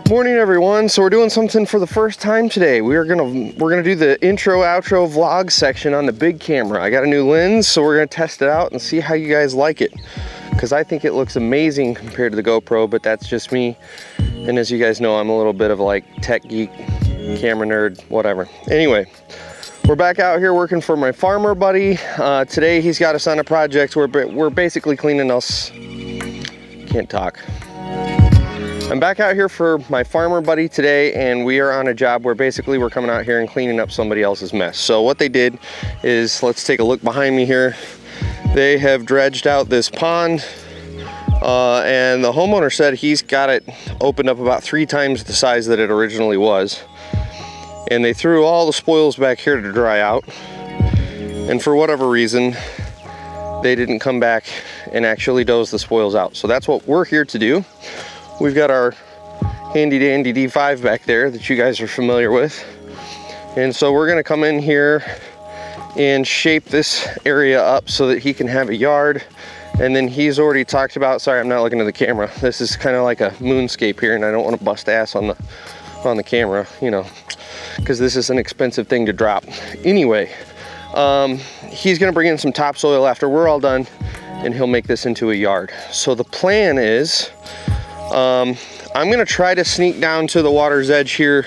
Morning everyone. So we're doing something for the first time today. We're gonna do the intro outro vlog section on the big camera. I got a new lens, so we're gonna test it out and see how you guys like it, because I think it looks amazing compared to the GoPro, but that's just me. And as you guys know, I'm a little bit of like tech geek, camera nerd, whatever. Anyway, we're back out here working for my farmer buddy. Today he's got us on a project where we're basically cleaning us. Can't talk. I'm back out here for my farmer buddy today, and we are on a job where basically we're coming out here and cleaning up somebody else's mess. So what they did is, let's take a look behind me here. They have dredged out this pond, and the homeowner said he's got it opened up about 3 times the size that it originally was. And they threw all the spoils back here to dry out. And for whatever reason, they didn't come back and actually doze the spoils out. So that's what we're here to do. We've got our handy dandy D5 back there that you guys are familiar with. And so we're gonna come in here and shape this area up so that he can have a yard. And then he's already talked about, sorry, I'm not looking at the camera. This is kind of like a moonscape here, and I don't want to bust ass on the camera, you know, because this is an expensive thing to drop. Anyway, he's gonna bring in some topsoil after we're all done, and he'll make this into a yard. So the plan is, I'm gonna try to sneak down to the water's edge here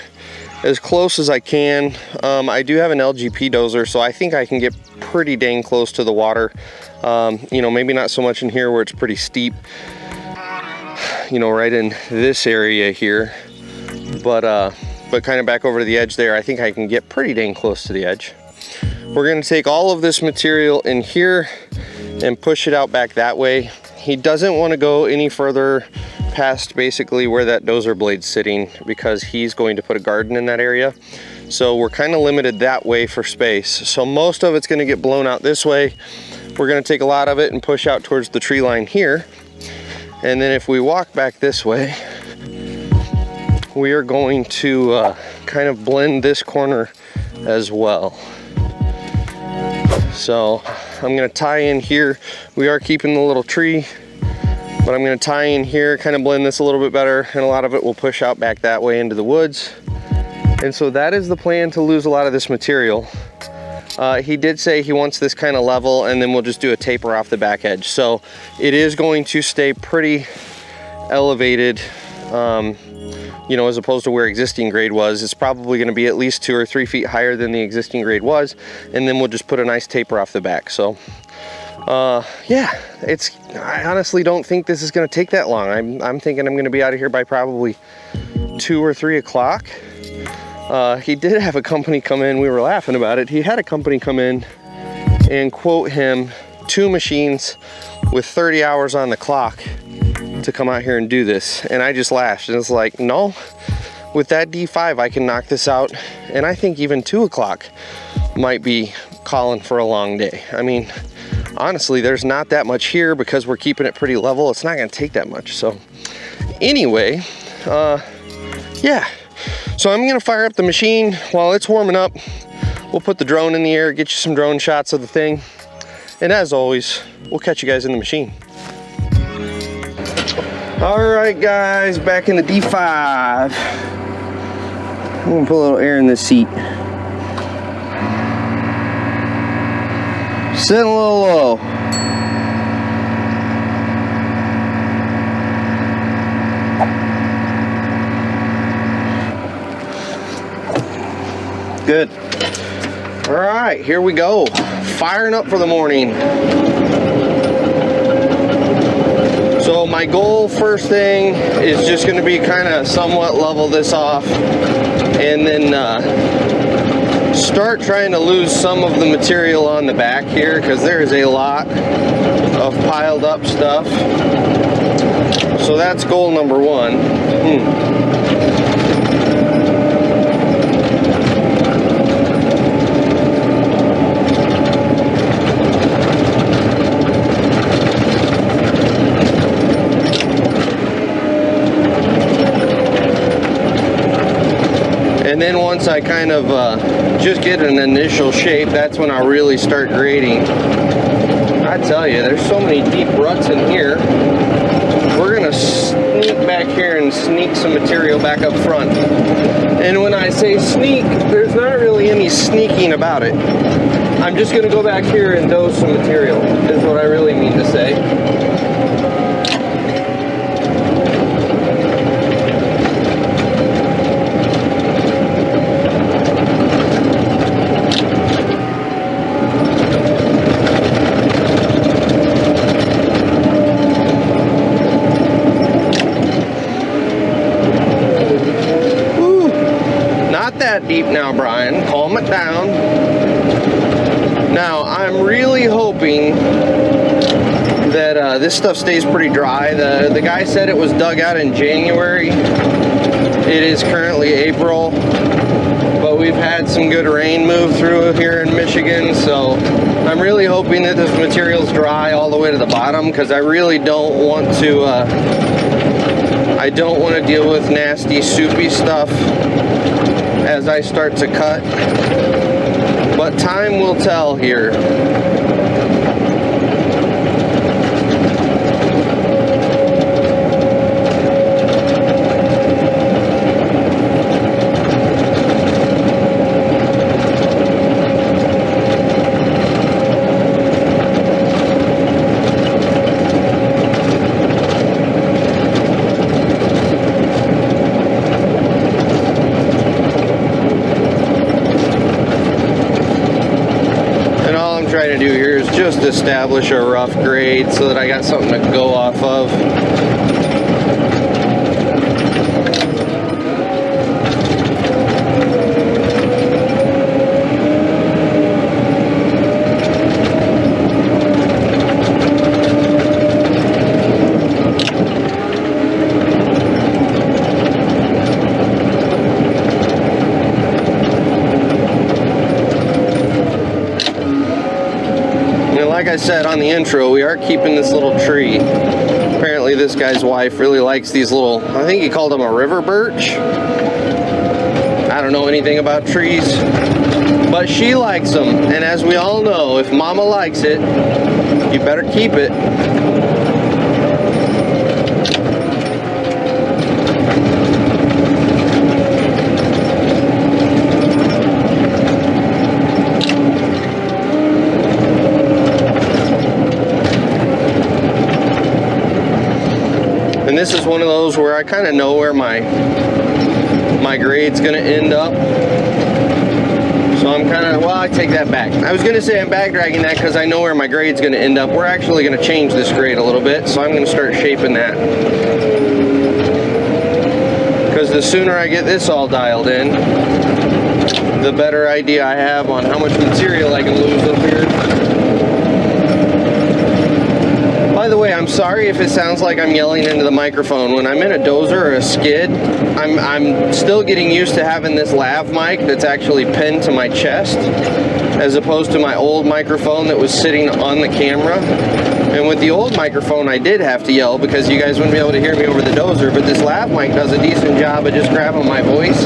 as close as I can. I do have an LGP dozer, so I think I can get pretty dang close to the water. You know, maybe not so much in here where it's pretty steep, you know, right in this area here, but kind of back over to the edge there, I think I can get pretty dang close to the edge. We're gonna take all of this material in here and push it out back that way. He doesn't want to go any further past basically where that dozer blade's sitting, because he's going to put a garden in that area. So we're kind of limited that way for space. So most of it's going to get blown out this way. We're going to take a lot of it and push out towards the tree line here. And then if we walk back this way, we are going to kind of blend this corner as well. So I'm going to tie in here. We are keeping the little tree, but I'm going to tie in here, kind of blend this a little bit better, and a lot of it will push out back that way into the woods. And so that is the plan, to lose a lot of this material. He did say he wants this kind of level, and then we'll just do a taper off the back edge. So it is going to stay pretty elevated, you know, as opposed to where existing grade was. It's probably going to be at least 2 or 3 feet higher than the existing grade was, and then we'll just put a nice taper off the back. So yeah, I honestly don't think this is going to take that long. I'm thinking I'm going to be out of here by probably 2 or 3 o'clock. He did have a company come in. We were laughing about it. He had a company come in and quote him 2 machines with 30 hours on the clock to come out here and do this. And I just laughed, and it's like, no, with that D5 I can knock this out. And I think even 2 o'clock might be calling for a long day. I mean, honestly, there's not that much here because we're keeping it pretty level. It's not going to take that much. So anyway, yeah. So I'm going to fire up the machine while it's warming up. We'll put the drone in the air, get you some drone shots of the thing. And as always, we'll catch you guys in the machine. All right, guys, back in the D5. I'm going to put a little air in this seat. Sitting a little low. Good. All right, here we go. Firing up for the morning. So my goal first thing is just going to be kind of somewhat level this off, and then start trying to lose some of the material on the back here, because there is a lot of piled up stuff. So that's goal number 1. And then once I kind of just get an initial shape, that's when I really start grading. I tell you, there's so many deep ruts in here. We're gonna gonna sneak back here and sneak some material back up front. And when I say sneak, there's not really any sneaking about it. I'm just gonna go back here and dose some material, is what I really mean to say. That deep now, Brian. Calm it down. Now, I'm really hoping that this stuff stays pretty dry. The guy said it was dug out in January. It is currently April, but we've had some good rain move through here in Michigan, so I'm really hoping that this material's dry all the way to the bottom, because I really don't want to deal with nasty soupy stuff as I start to cut, but time will tell here. Trying to do here is just establish a rough grade so that I got something to go off of. Like I said on the intro, we are keeping this little tree. Apparently this guy's wife really likes these little, I think he called them a river birch. I don't know anything about trees, but she likes them. And as we all know, if mama likes it, you better keep it. And this is one of those where I kind of know where my grade's going to end up. So I'm kind of, well, I take that back. I was going to say I'm bag dragging that because I know where my grade's going to end up. We're actually going to change this grade a little bit, so I'm going to start shaping that. Because the sooner I get this all dialed in, the better idea I have on how much material I can lose up here. By the way, I'm sorry if it sounds like I'm yelling into the microphone. When I'm in a dozer or a skid, I'm still getting used to having this lav mic that's actually pinned to my chest, as opposed to my old microphone that was sitting on the camera. And with the old microphone, I did have to yell because you guys wouldn't be able to hear me over the dozer, but this lav mic does a decent job of just grabbing my voice.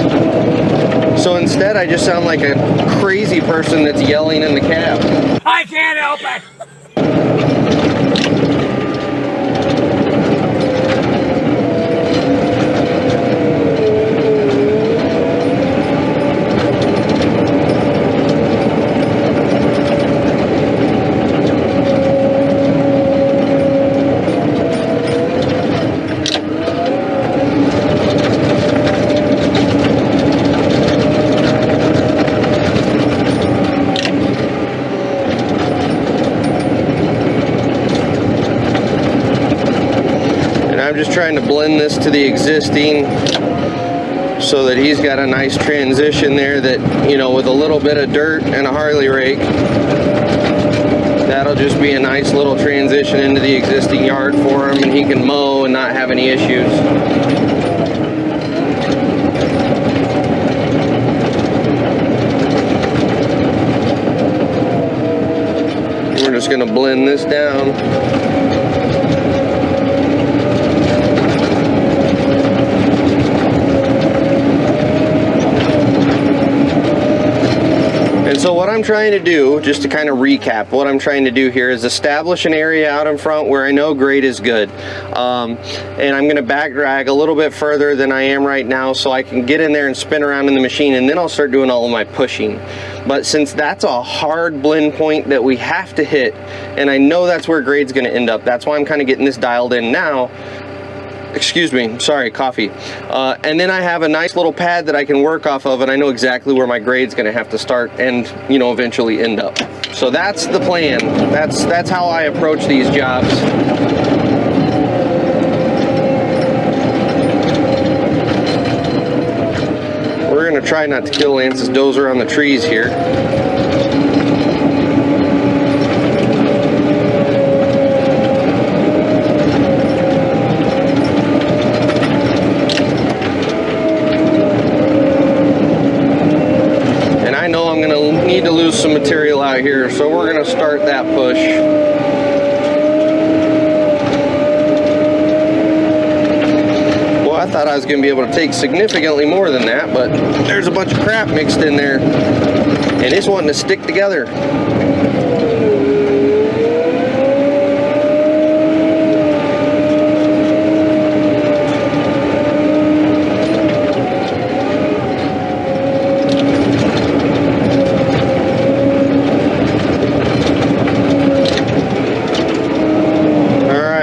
So instead, I just sound like a crazy person that's yelling in the cab. I can't help it! I'm just trying to blend this to the existing so that he's got a nice transition there that, you know, with a little bit of dirt and a Harley rake, that'll just be a nice little transition into the existing yard for him, and he can mow and not have any issues. We're just going to blend this down. And so what I'm trying to do, just to kind of recap, what I'm trying to do here is establish an area out in front where I know grade is good. And I'm going to back drag a little bit further than I am right now so I can get in there and spin around in the machine, and then I'll start doing all of my pushing. But since that's a hard blend point that we have to hit, and I know that's where grade's going to end up, that's why I'm kind of getting this dialed in now. Excuse me, sorry, coffee. And then I have a nice little pad that I can work off of, and I know exactly where my grade's gonna have to start and, you know, eventually end up. So that's the plan. That's how I approach these jobs. We're gonna try not to kill Lance's dozer on the trees here. Need to lose some material out here, so we're going to start that push. Well, I thought I was going to be able to take significantly more than that, but there's a bunch of crap mixed in there, and it's wanting to stick together.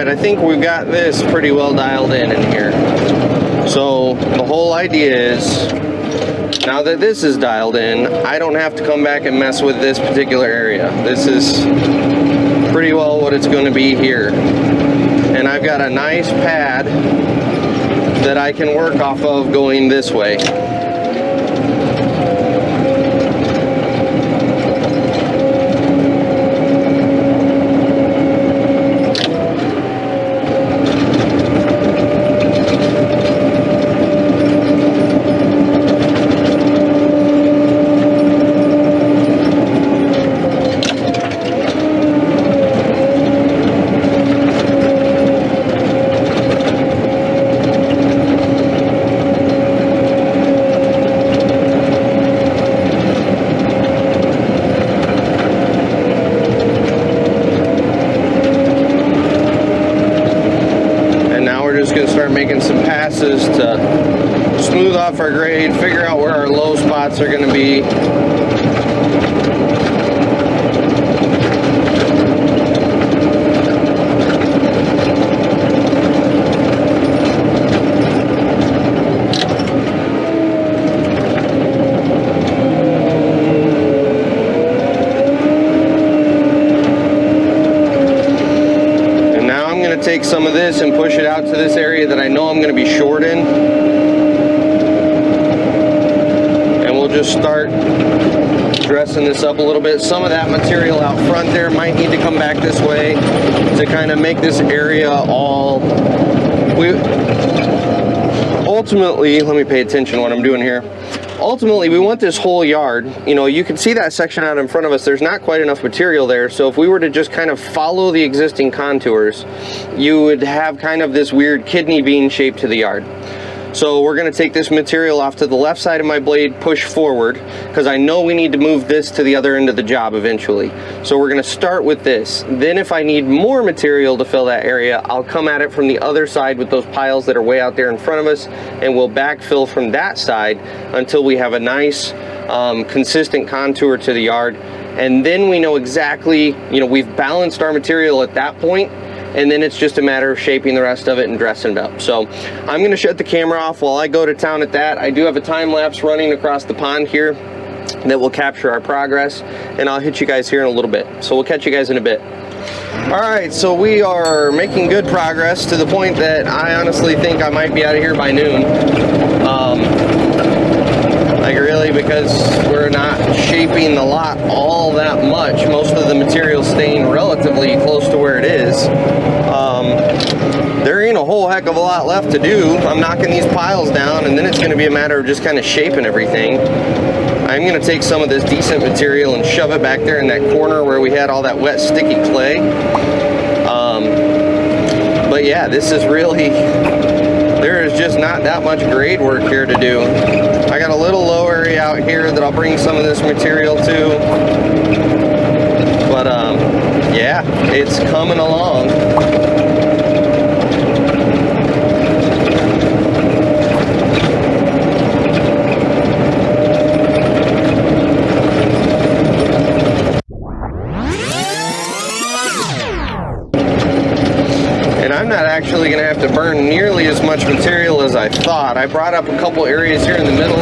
I think we've got this pretty well dialed in here. So the whole idea is, now that this is dialed in, I don't have to come back and mess with this particular area. This is pretty well what it's going to be here. And I've got a nice pad that I can work off of going this way. Making some passes to smooth off our grade, figure out where our low spots are going to be. Take some of this and push it out to this area that I know I'm going to be short in, and we'll just start dressing this up a little bit. Some of that material out front there might need to come back this way to kind of make this area all, ultimately, let me pay attention to what I'm doing here. Ultimately, we want this whole yard, you know, you can see that section out in front of us, there's not quite enough material there, so if we were to just kind of follow the existing contours, you would have kind of this weird kidney bean shape to the yard. So we're going to take this material off to the left side of my blade, push forward, because I know we need to move this to the other end of the job eventually. So we're going to start with this. Then if I need more material to fill that area, I'll come at it from the other side with those piles that are way out there in front of us, and we'll backfill from that side until we have a nice, consistent contour to the yard. And then we know exactly, you know, we've balanced our material at that point, and then it's just a matter of shaping the rest of it and dressing it up. So I'm going to shut the camera off while I go to town at that. I do have a time lapse running across the pond here that will capture our progress, and I'll hit you guys here in a little bit. So we'll catch you guys in a bit. All right, so we are making good progress to the point that I honestly think I might be out of here by noon. Like really, because we're not shaping the lot all that much. Most of the material staying relatively close to where it is. There ain't a whole heck of a lot left to do. I'm knocking these piles down, and then it's going to be a matter of just kind of shaping everything. I'm going to take some of this decent material and shove it back there in that corner where we had all that wet sticky clay. But yeah, this is really, there is just not that much grade work here to do. I got a little low area area out here that I'll bring some of this material to. But yeah, it's coming along. I'm not actually going to have to burn nearly as much material as I thought. I brought up a couple areas here in the middle.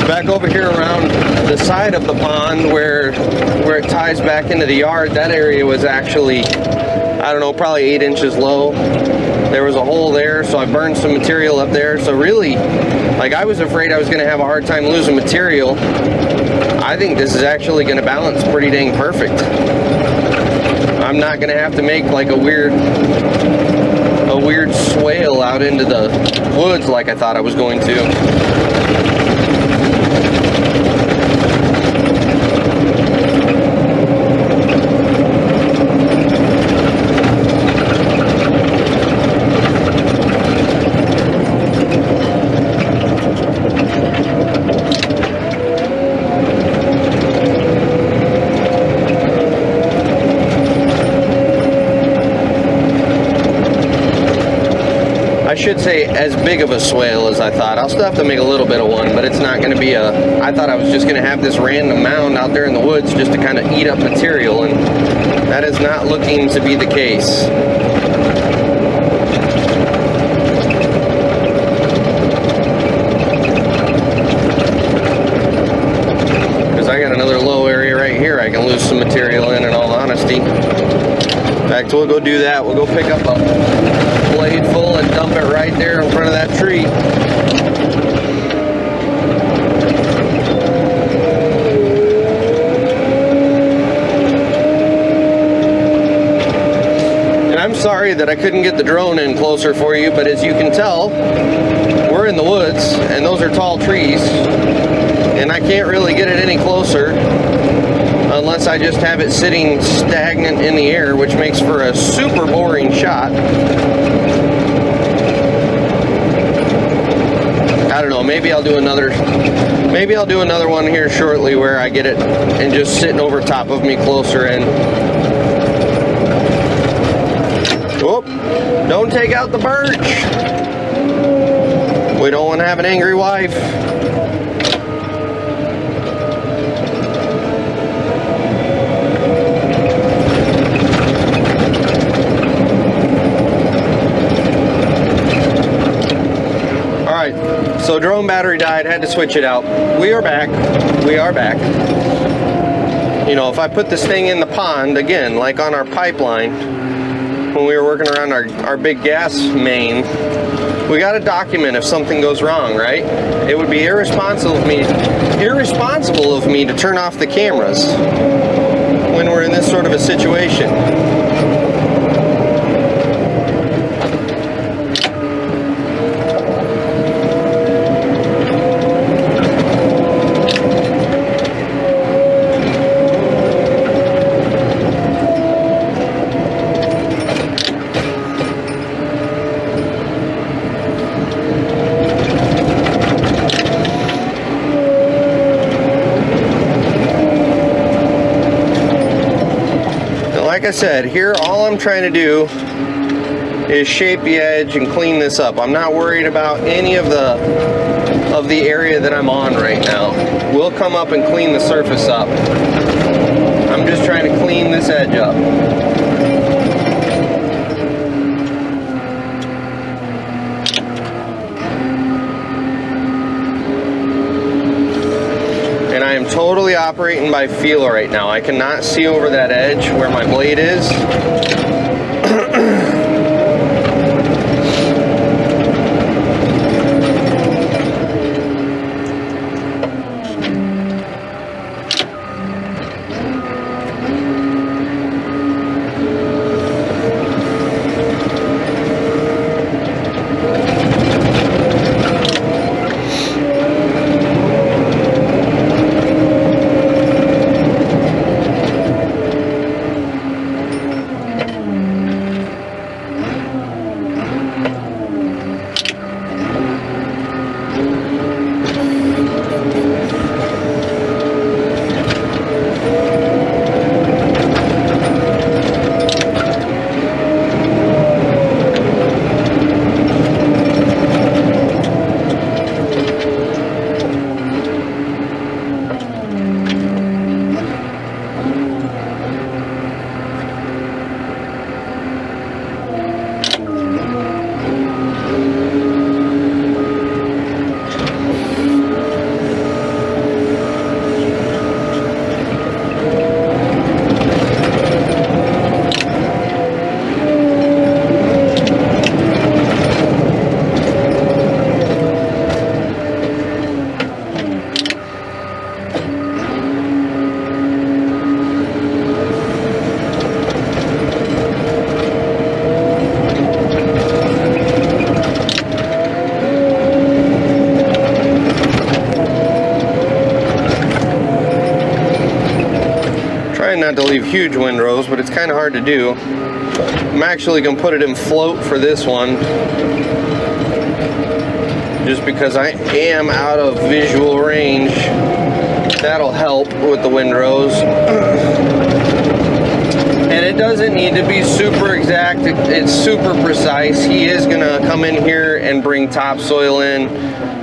Back over here around the side of the pond where it ties back into the yard, that area was actually, I don't know, probably 8 inches low. There was a hole there, so I burned some material up there. So really, like, I was afraid I was going to have a hard time losing material. I think this is actually going to balance pretty dang perfect. I'm not going to have to make like a weird swale out into the woods like I thought I was going to. I should say as big of a swale as I thought. I'll still have to make a little bit of one, but it's not going to be I thought I was just going to have this random mound out there in the woods just to kind of eat up material, and that is not looking to be the case. Because I got another low area right here I can lose some material in all honesty. In fact, we'll go do that. We'll go pick up a blade full and dump it right there in front of that tree. And I'm sorry that I couldn't get the drone in closer for you, but as you can tell, we're in the woods and those are tall trees, and I can't really get it any closer unless I just have it sitting stagnant in the air, which makes for a super boring shot. I don't know, maybe I'll do another one here shortly where I get it and just sitting over top of me closer in. Whoop, don't take out the birch. We don't want to have an angry wife. So drone battery died, had to switch it out. We are back. We are back. You know, if I put this thing in the pond, again, like on our pipeline, when we were working around our big gas main, we got to document if something goes wrong, right? It would be irresponsible of me to turn off the cameras when we're in this sort of a situation. Like I said, here all I'm trying to do is shape the edge and clean this up. I'm not worried about any of the area that I'm on right now. We'll come up and clean the surface up. I'm just trying to clean this edge up. I am totally operating by feel right now. I cannot see over that edge where my blade is. Trying not to leave huge windrows, but it's kind of hard to do. I'm actually going to put it in float for this one, just because I am out of visual range. That'll help with the windrows. And it doesn't need to be super exact, it's super precise. He is going to come in here and bring topsoil in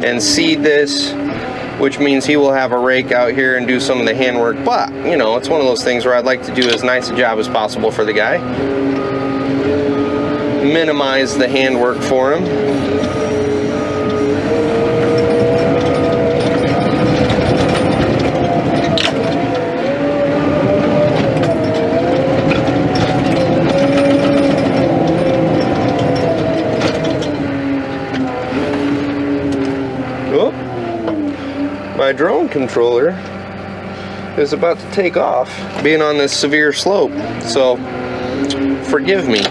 and seed this, which means he will have a rake out here and do some of the handwork. But, you know, it's one of those things where I'd like to do as nice a job as possible for the guy. Minimize the handwork for him. My drone controller is about to take off, being on this severe slope, so forgive me.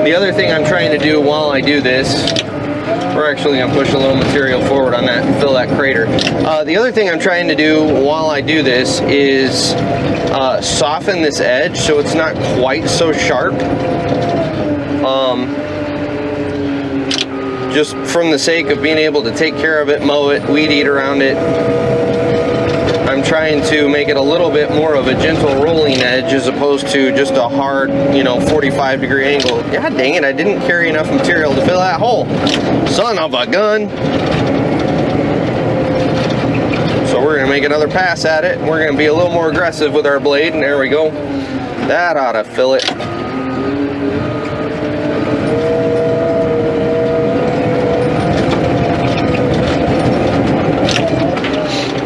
The other thing I'm trying to do while I do this, we're actually going to push a little material forward on that and fill that crater. The other thing I'm trying to do while I do this is soften this edge so it's not quite so sharp. Just from the sake of being able to take care of it, mow it, weed eat around it. I'm trying to make it a little bit more of a gentle rolling edge as opposed to just a hard, you know, 45-degree angle. God dang it, I didn't carry enough material to fill that hole. Son of a gun. So we're gonna make another pass at it. We're gonna be a little more aggressive with our blade, and there we go. That ought to fill it.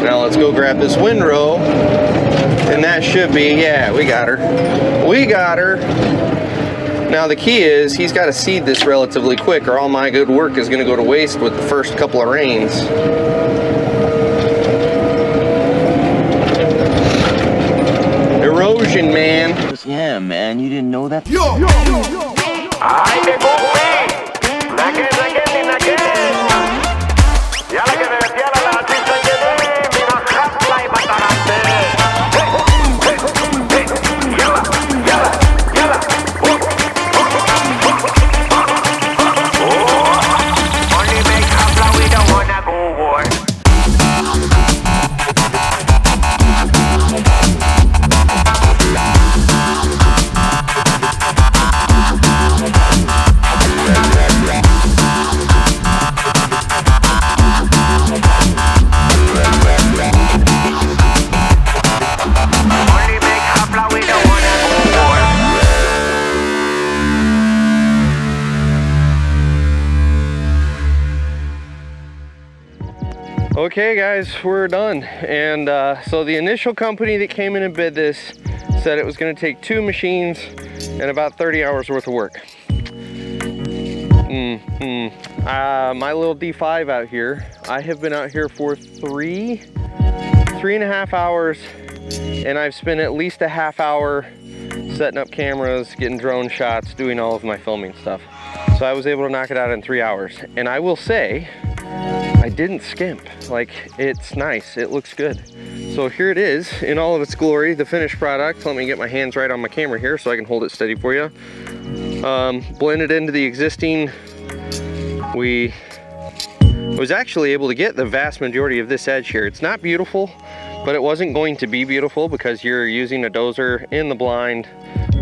Now let's go grab this windrow, and that should be, yeah, we got her. We got her. Now the key is he's got to seed this relatively quick, or all my good work is going to go to waste with the first couple of rains. Erosion, man. Yeah, man, you didn't know that? Yo! Okay guys, we're done. And so the initial company that came in and bid this said it was going to take 2 machines and about 30 hours worth of work. My little D5 out here, I have been out here for 3.5 hours, and I've spent at least a half hour setting up cameras, getting drone shots, doing all of my filming stuff. So I was able to knock it out in 3 hours. And I will say, I didn't skimp. Like, it's nice, it looks good. So here it is in all of its glory, the finished product. Let me get my hands right on my camera here so I can hold it steady for you. Blend it into the existing. I was actually able to get the vast majority of this edge here. It's not beautiful, but it wasn't going to be beautiful because you're using a dozer in the blind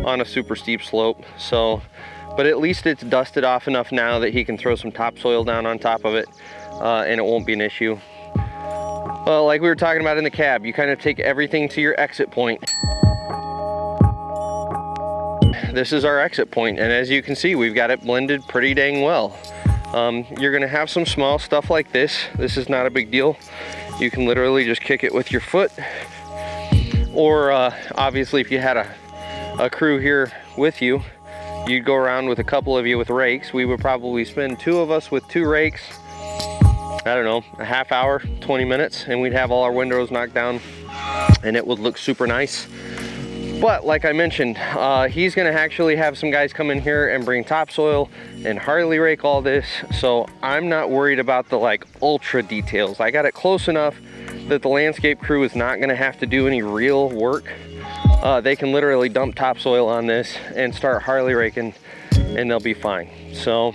on a super steep slope. So, but at least it's dusted off enough now that he can throw some topsoil down on top of it, and it won't be an issue. Well, like we were talking about in the cab, you kind of take everything to your exit point. This is our exit point, and as you can see, we've got it blended pretty dang well. You're gonna have some small stuff like this. This is not a big deal. You can literally just kick it with your foot. Or obviously if you had a crew here with you, you'd go around with a couple of you with rakes. We would probably spend 2 of us with 2 rakes. I don't know, a half hour, 20 minutes, and we'd have all our windrows knocked down, and it would look super nice. But like I mentioned, he's gonna actually have some guys come in here and bring topsoil and Harley rake all this. So I'm not worried about the like ultra details. I got it close enough that the landscape crew is not gonna have to do any real work. They can literally dump topsoil on this and start Harley raking and they'll be fine. So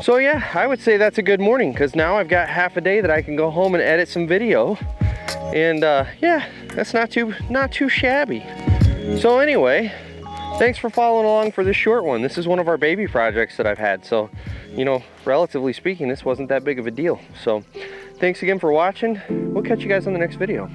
yeah, I would say that's a good morning, because now I've got half a day that I can go home and edit some video. And yeah, that's not too shabby. So anyway, thanks for following along for this short one. This is one of our baby projects that I've had. So, you know, relatively speaking, this wasn't that big of a deal. So thanks again for watching. We'll catch you guys on the next video.